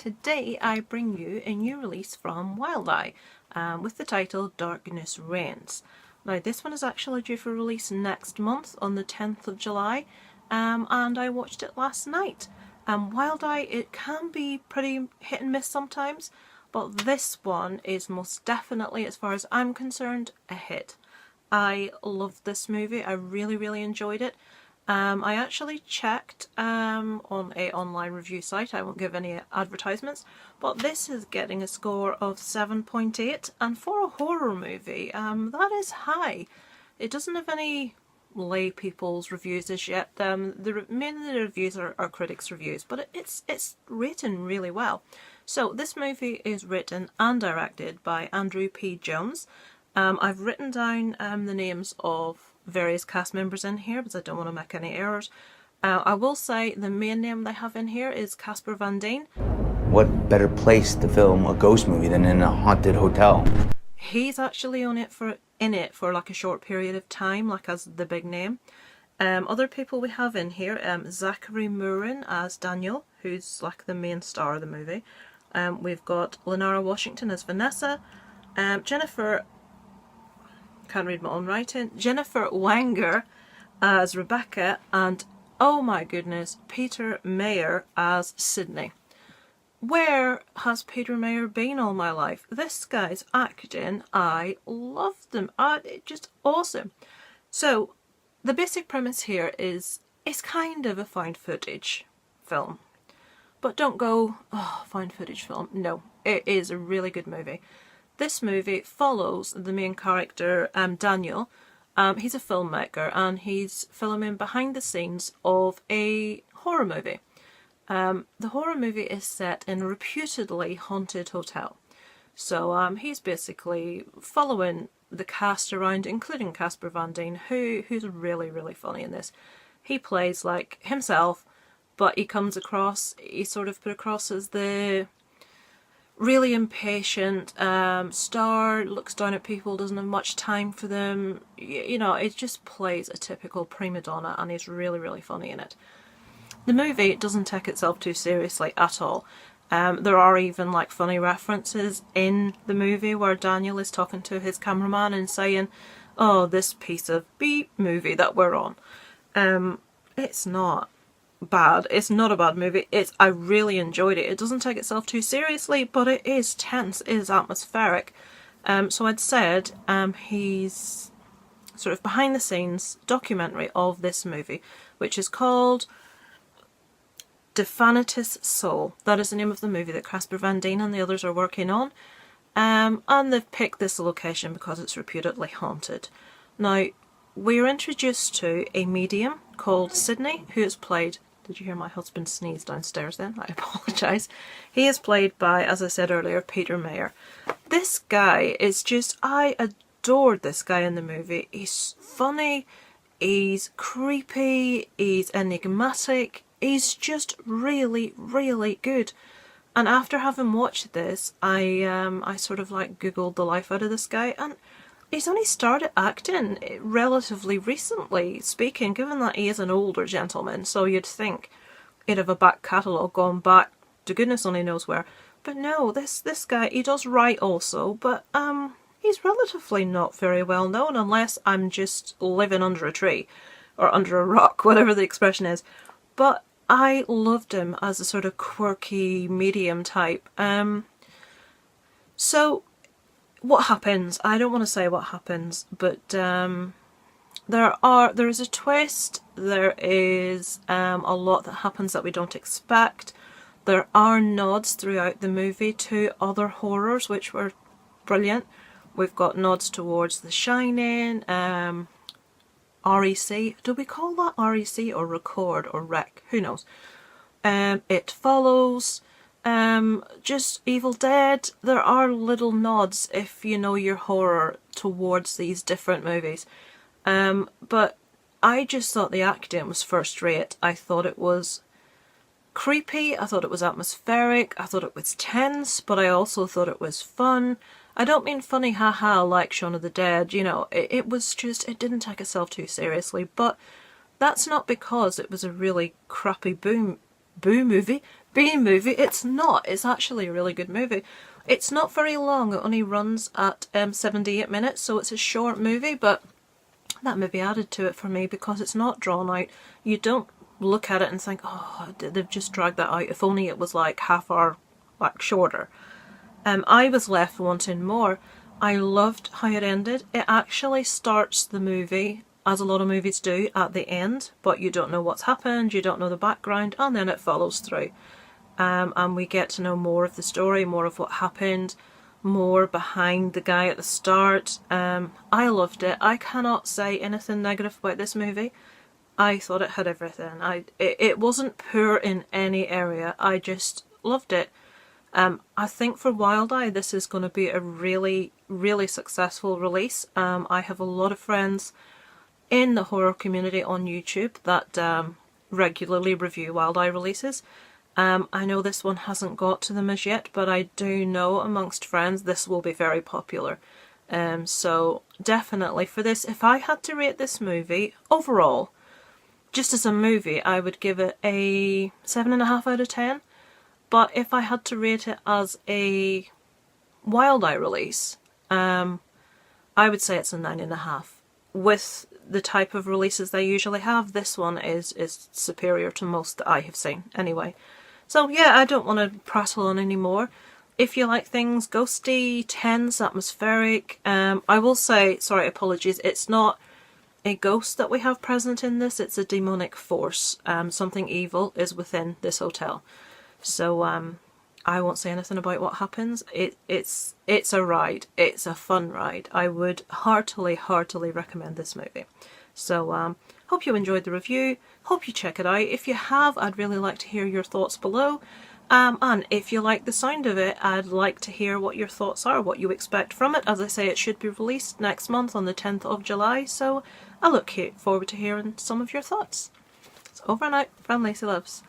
Today I bring you a new release from Wild Eye with the title Darkness Reigns. Now this one is actually due for release next month on the 10th of July and I watched it last night. Wild Eye, it can be pretty hit and miss sometimes, but this one is most definitely, as far as I'm concerned, a hit. I loved this movie. I really enjoyed it. I actually checked on an online review site. I won't give any advertisements, but this is getting a score of 7.8, and for a horror movie, that is high. It doesn't have any lay people's reviews as yet. Mainly the reviews are critics' reviews, but it's written really well. So this movie is written and directed by Andrew P.Jones. I've written down the names of various cast members in here because I don't want to make any errors. I will say the main name they have in here is Casper Van Dien. What better place to film a ghost movie than in a haunted hotel? He's actually in it for like a short period of time, like as the big name. Other people we have in here, Zachary Mooren as Daniel, who's like the main star of the movie. We've got Linara Washington as Vanessa, can't read my own writing, Jennifer Wenger as Rebecca, and oh my goodness, Peter Mayer as Sydney. Where has Peter Mayer been all my life? This guy's acting, I loved him. It's just awesome. So the basic premise here is it's kind of a found footage film. But don't go, oh, found footage film. No, it is a really good movie. This movie follows the main character, Daniel. He's a filmmaker and he's filming behind the scenes of a horror movie. The horror movie is set in a reputedly haunted hotel. So he's basically following the cast around, including Casper Van Dien, who's really funny in this. He plays like himself, but he's sort of put across as the really impatient star, looks down at people, doesn't have much time for them. You know, it just plays a typical prima donna and he's really funny in it. The movie doesn't take itself too seriously at all. There are even like funny references in the movie where Daniel is talking to his cameraman and saying, oh, this piece of beep movie that we're on. It's not bad. It's not a bad movie. I really enjoyed it. It doesn't take itself too seriously, but it is tense, it is atmospheric. So I'd said he's sort of behind the scenes documentary of this movie, which is called Definitus Soul. That is the name of the movie that Casper Van Dien and the others are working on. And they've picked this location because it's reputedly haunted. Now, we're introduced to a medium called Sydney, who is played... Did you hear my husband sneeze downstairs then? I apologise. He is played by, as I said earlier, Peter Mayer. This guy is just... I adored this guy in the movie. He's funny, he's creepy, he's enigmatic, he's just really good. And after having watched this, I sort of like googled the life out of this guy, and he's only started acting relatively recently, speaking, given that he is an older gentleman, so you'd think he'd have a back catalogue going back to goodness only knows where. But no, this guy, he does write also, but he's relatively not very well known unless I'm just living under a tree or under a rock, whatever the expression is. But I loved him as a sort of quirky medium type. So what happens? I don't want to say what happens, but there is a twist. There is a lot that happens that we don't expect. There are nods throughout the movie to other horrors, which were brilliant. We've got nods towards The Shining, REC. Do we call that REC or Record or Rec? Who knows? It Follows. Just Evil Dead. There are little nods, if you know your horror, towards these different movies. But I just thought the acting was first rate. I thought it was creepy, I thought it was atmospheric, I thought it was tense, but I also thought it was fun. I don't mean funny haha like Shaun of the Dead, you know, it was just, it didn't take itself too seriously, but that's not because it was a really crappy boo movie, B movie. It's not. It's actually a really good movie. It's not very long. It only runs at 78 minutes, so it's a short movie, but that maybe added to it for me because it's not drawn out. You don't look at it and think, oh, they've just dragged that out. If only it was like half hour, like shorter. I was left wanting more. I loved how it ended. It actually starts the movie, as a lot of movies do, at the end, but you don't know what's happened, you don't know the background, and then it follows through. And we get to know more of the story, more of what happened, more behind the guy at the start. I loved it. I cannot say anything negative about this movie. I thought it had everything. It wasn't poor in any area. I just loved it. I think for Wild Eye this is going to be a really, really successful release. I have a lot of friends in the horror community on YouTube that regularly review Wild Eye releases. I know this one hasn't got to them as yet, but I do know amongst friends this will be very popular. So definitely for this, if I had to rate this movie overall, just as a movie, I would give it a 7.5 out of 10. But if I had to rate it as a Wild Eye release, I would say it's a 9.5. With the type of releases they usually have, this one is superior to most that I have seen anyway. So yeah, I don't want to prattle on anymore. If you like things ghosty, tense, atmospheric, I will say, sorry, apologies, it's not a ghost that we have present in this, it's a demonic force. Something evil is within this hotel. So I won't say anything about what happens. It's a ride. It's a fun ride. I would heartily recommend this movie. So hope you enjoyed the review. Hope you check it out. If you have, I'd really like to hear your thoughts below. And if you like the sound of it, I'd like to hear what your thoughts are, what you expect from it. As I say, it should be released next month on the 10th of July, so I look forward to hearing some of your thoughts. It's over and out from Lacey Loves.